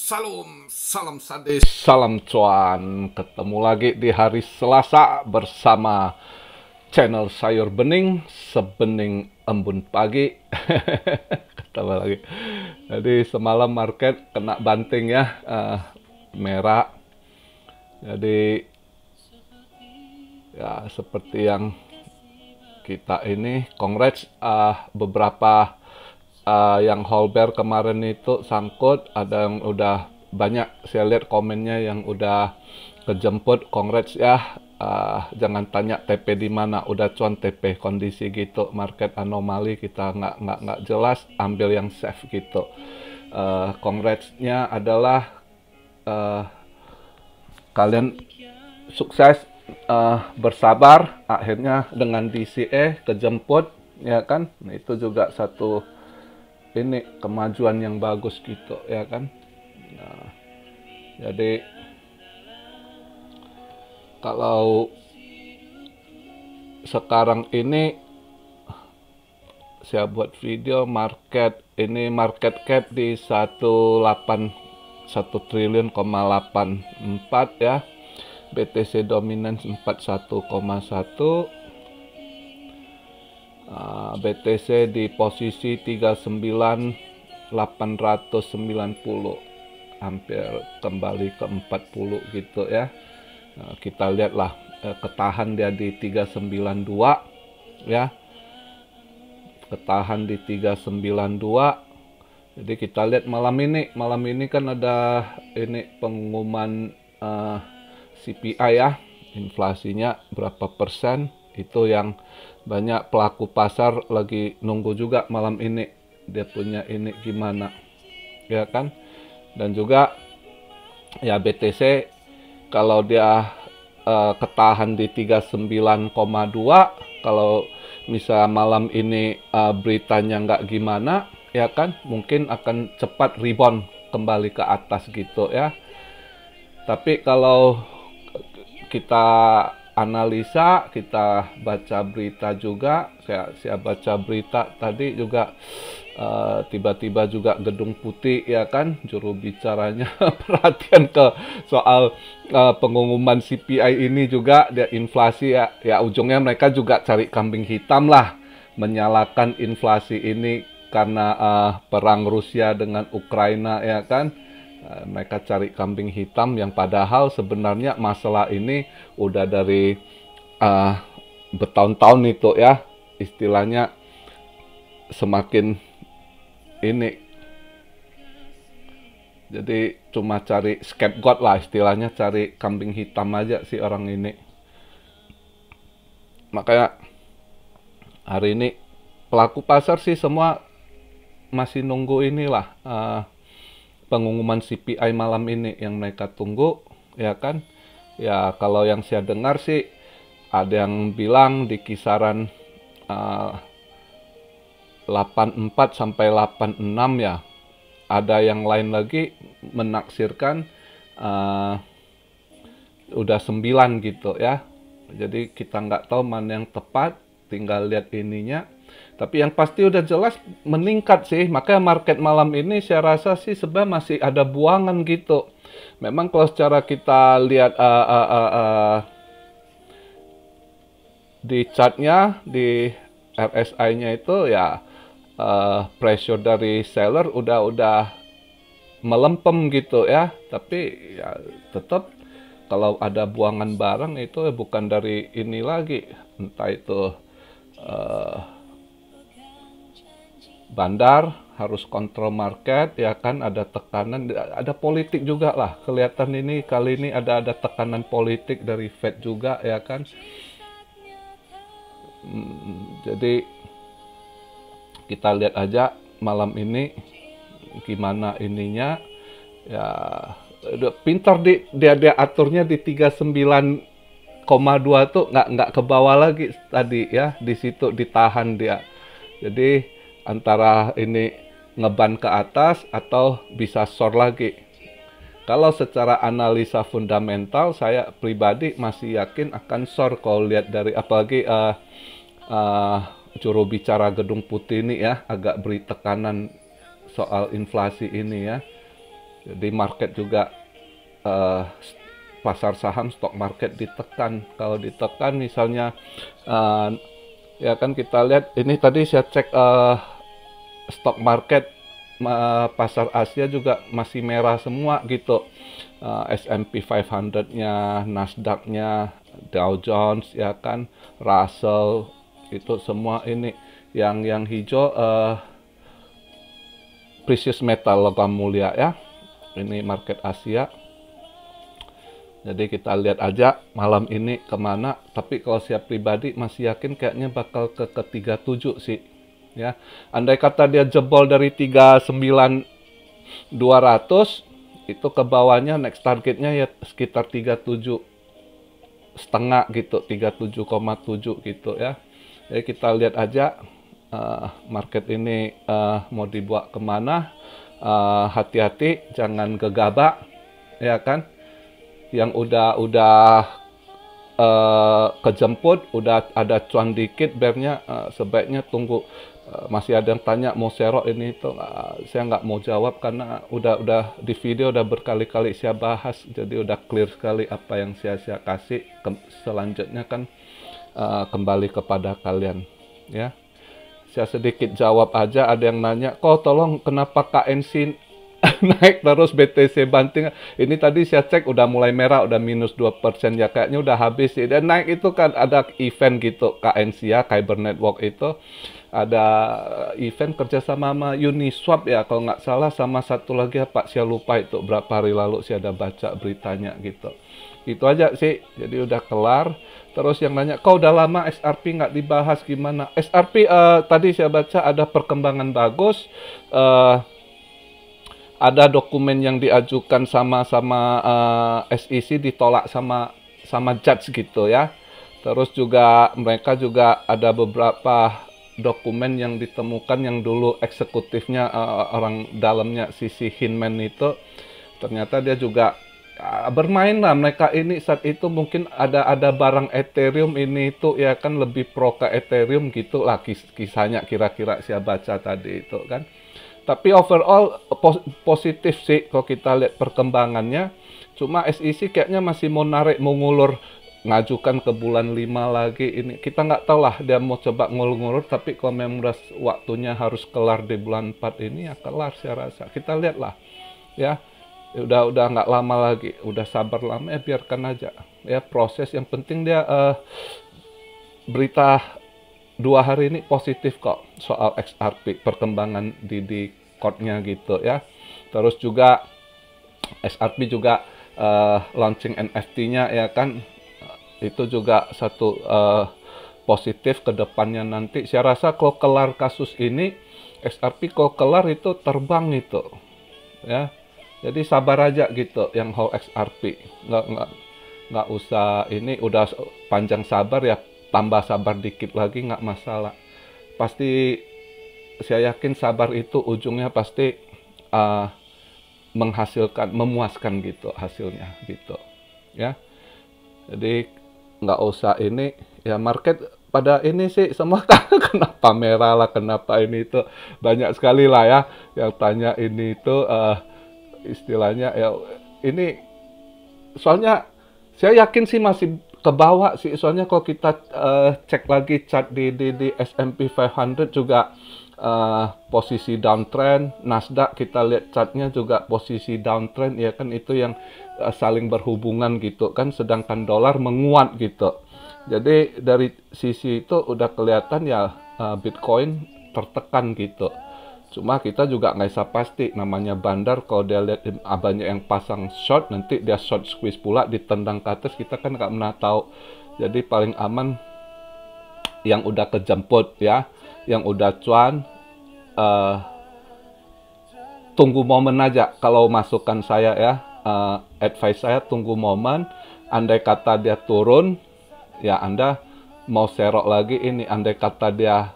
Salam sadis, salam cuan. Ketemu lagi di hari Selasa bersama channel Sayur Bening, Sebening Embun Pagi. Ketemu lagi. Jadi semalam market kena banting ya, merah. Jadi ya seperti yang kita ini, congrats beberapa yang Holber kemarin itu sangkut, ada yang udah banyak saya lihat komennya yang udah kejemput, congrats ya. Jangan tanya TP di mana, udah cuan TP kondisi gitu, market anomali kita nggak jelas, ambil yang safe gitu. Congrats-nya adalah kalian sukses, bersabar, akhirnya dengan DCA kejemput ya kan. Nah, itu juga satu ini kemajuan yang bagus gitu ya kan. Nah, jadi kalau sekarang ini saya buat video market ini, market cap di 1 triliun, 84 ya. BTC dominan 41,1. BTC di posisi 39.890, hampir kembali ke 40 gitu ya. Kita lihatlah, ketahan dia di 392 ya, ketahan di 392. Jadi kita lihat malam ini kan ada ini pengumuman CPI ya, inflasinya berapa persen, itu yang banyak pelaku pasar lagi nunggu juga malam ini, dia punya ini gimana ya kan. Dan juga ya BTC kalau dia ketahan di 39,2, kalau misal malam ini beritanya nggak gimana ya kan, mungkin akan cepat rebound kembali ke atas gitu ya. Tapi kalau kita analisa, kita baca berita juga, saya baca berita tadi juga, tiba-tiba juga Gedung Putih ya kan, juru bicaranya perhatian ke soal pengumuman CPI ini juga, dia inflasi ya, ujungnya mereka juga cari kambing hitam lah, menyalakan inflasi ini karena perang Rusia dengan Ukraina ya kan. Mereka cari kambing hitam yang padahal sebenarnya masalah ini udah dari bertahun-tahun itu ya, istilahnya semakin ini, jadi cuma cari scapegoat lah istilahnya, cari kambing hitam aja si orang ini. Makanya hari ini pelaku pasar sih semua masih nunggu inilah, pengumuman CPI malam ini yang mereka tunggu ya kan. Ya kalau yang saya dengar sih ada yang bilang di kisaran 84 sampai 86 ya. Ada yang lain lagi menaksirkan udah 9 gitu ya. Jadi kita nggak tahu mana yang tepat, tinggal lihat ininya. Tapi yang pasti udah jelas meningkat sih. Makanya market malam ini saya rasa sih sebenarnya masih ada buangan gitu. Memang kalau secara kita lihat di chartnya, di RSI-nya itu ya, pressure dari seller udah melempem gitu ya. Tapi ya tetap kalau ada buangan barang itu bukan dari ini lagi, entah itu bandar harus kontrol market ya kan, ada tekanan, ada politik juga lah kelihatan ini, kali ini ada tekanan politik dari Fed juga ya kan. Jadi kita lihat aja malam ini gimana ininya ya. Udah pintar dia aturnya di 39,2 tuh, nggak ke bawah lagi tadi ya, di situ ditahan dia. Jadi antara ini ngeban ke atas atau bisa short lagi. Kalau secara analisa fundamental, saya pribadi masih yakin akan short kalau lihat dari, apalagi juru bicara Gedung Putih ini ya, agak beri tekanan soal inflasi ini ya. Jadi market juga pasar saham, stock market ditekan. Kalau ditekan misalnya ya kan kita lihat ini tadi saya cek stock market pasar Asia juga masih merah semua gitu. S&P 500-nya, Nasdaq-nya, Dow Jones ya kan, Russell itu semua ini yang hijau precious metal, logam mulia ya. Ini market Asia. Jadi kita lihat aja malam ini kemana. Tapi kalau saya pribadi masih yakin kayaknya bakal ke 37 sih. Ya, andai kata dia jebol dari 39.200 itu ke bawahnya next targetnya ya sekitar 37 setengah gitu, 37,7 gitu ya. Jadi kita lihat aja market ini mau dibawa kemana. Hati-hati, jangan gegabah ya kan. Yang udah kejemput, udah ada cuan dikit bearnya, sebaiknya tunggu. Masih ada yang tanya mau serok ini itu, saya nggak mau jawab karena udah di video udah berkali-kali saya bahas, jadi udah clear sekali apa yang saya kasih. Selanjutnya kan kembali kepada kalian ya. Saya sedikit jawab aja, ada yang nanya, kok tolong kenapa KNC naik terus BTC banting. Ini tadi saya cek udah mulai merah, udah minus 2% ya, kayaknya udah habis sih. Dan naik itu kan ada event gitu, KNC ya, Kyber Network itu ada event kerjasama sama Uniswap ya kalau nggak salah, sama satu lagi apa saya lupa itu, berapa hari lalu saya ada baca beritanya gitu. Itu aja sih, jadi udah kelar. Terus yang nanya, kok udah lama XRP nggak dibahas gimana? XRP tadi saya baca ada perkembangan bagus. Ada dokumen yang diajukan sama SEC ditolak sama judge gitu ya. Terus juga mereka juga ada beberapa dokumen yang ditemukan yang dulu eksekutifnya orang dalamnya si Hinman itu, ternyata dia juga bermain lah. Mereka ini saat itu mungkin ada barang Ethereum ini itu ya kan, lebih pro ke Ethereum gitu lah kisahnya, kira-kira saya baca tadi itu kan. Tapi overall positif sih kalau kita lihat perkembangannya. Cuma SEC kayaknya masih mau narik, mau ngulur, ngajukan ke bulan 5 lagi ini. Kita nggak tahu lah dia mau coba ngulur-ngulur, tapi kalau memang udah waktunya harus kelar di bulan 4 ini ya kelar saya rasa. Kita lihat lah ya. Udah nggak lama lagi, udah sabar lama ya, biarkan aja ya proses. Yang penting dia berita 2 hari ini positif kok soal XRP, perkembangan di court-nya gitu ya. Terus juga XRP juga launching NFT-nya ya kan, itu juga satu positif ke depannya nanti. Saya rasa kalau kelar kasus ini, XRP kalau kelar itu terbang itu ya. Jadi sabar aja gitu yang whole XRP, nggak usah ini, udah panjang sabar ya, tambah sabar dikit lagi nggak masalah. Pasti saya yakin sabar itu ujungnya pasti menghasilkan, memuaskan gitu hasilnya gitu ya. Jadi nggak usah ini ya, market pada ini sih semua kenapa merah lah, kenapa ini itu, banyak sekali lah ya yang tanya ini itu istilahnya ya. Ini soalnya saya yakin sih masih ke bawah sih, soalnya kalau kita cek lagi chart di S&P 500 juga posisi downtrend. Nasdaq kita lihat chartnya juga posisi downtrend ya kan, itu yang saling berhubungan gitu kan, sedangkan dolar menguat gitu. Jadi dari sisi itu udah kelihatan ya Bitcoin tertekan gitu. Cuma kita juga nggak bisa pasti, namanya bandar, kalau dia lihat banyak yang pasang short, nanti dia short squeeze pula, ditendang ke atas, kita kan nggak pernah tahu. Jadi paling aman yang udah kejemput ya, yang udah cuan, tunggu momen aja. Kalau masukan saya ya, advice saya tunggu momen. Andai kata dia turun, ya Anda mau serok lagi ini. Andai kata dia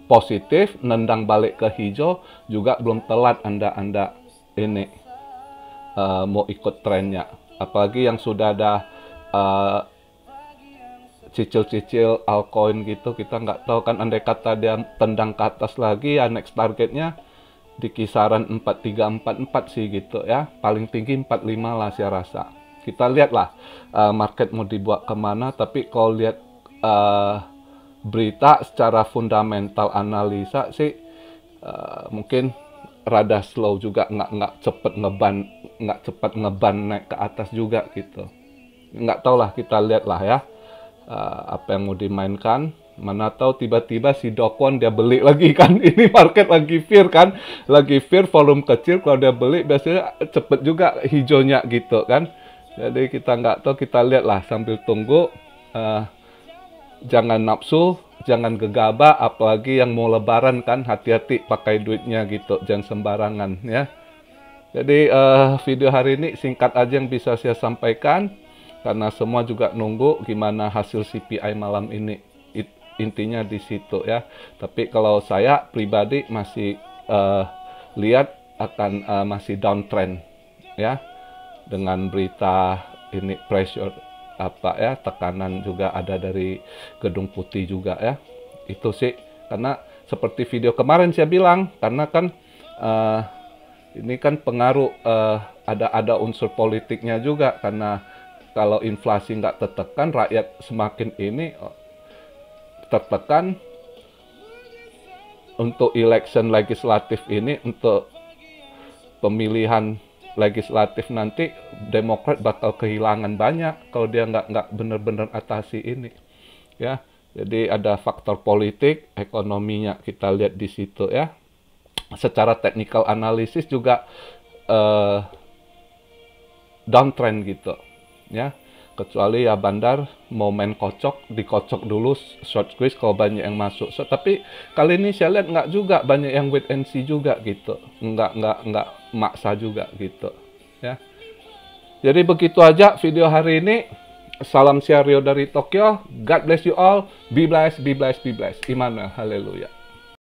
positif, nendang balik ke hijau, juga belum telat Anda ini mau ikut trennya. Apalagi yang sudah ada cicil-cicil altcoin gitu, kita nggak tahu kan, andai kata dia tendang ke atas lagi ya next targetnya di kisaran 4344 sih gitu ya. Paling tinggi 45 lah saya rasa. Kita lihat lah market mau dibawa kemana. Tapi kalau lihat berita secara fundamental analisa sih mungkin rada slow juga, nggak cepet ngeban naik ke atas juga gitu. Nggak tahu lah, kita lihat lah ya apa yang mau dimainkan. Mana tahu tiba-tiba si Dokwon dia beli lagi kan. Ini market lagi fear kan, lagi fear, volume kecil, kalau dia beli biasanya cepet juga hijaunya gitu kan. Jadi kita nggak tahu, kita lihat lah sambil tunggu. Jangan nafsu, jangan gegabah, apalagi yang mau lebaran kan, hati-hati pakai duitnya gitu, jangan sembarangan ya. Jadi video hari ini singkat aja yang bisa saya sampaikan, karena semua juga nunggu gimana hasil CPI malam ini. Intinya di situ ya. Tapi kalau saya pribadi masih lihat akan masih downtrend ya, dengan berita ini pressure apa ya, tekanan juga ada dari Gedung Putih juga ya. Itu sih, karena seperti video kemarin saya bilang, karena kan ini kan pengaruh ada unsur politiknya juga, karena kalau inflasi nggak tertekan, rakyat semakin ini tertekan untuk election legislatif ini, untuk pemilihan legislatif nanti Demokrat bakal kehilangan banyak kalau dia nggak benar-benar atasi ini ya. Jadi ada faktor politik, ekonominya kita lihat di situ ya. Secara technical analisis juga downtrend gitu ya. Kecuali ya Bandar mau main kocok, dikocok dulu short squeeze kalau banyak yang masuk. Tapi kali ini saya lihat nggak juga, banyak yang wait and see juga gitu. Nggak maksa juga gitu ya. Jadi begitu aja video hari ini. Salam Siario dari Tokyo. God bless you all. Be blessed, be blessed, be blessed. Immanuel, haleluya.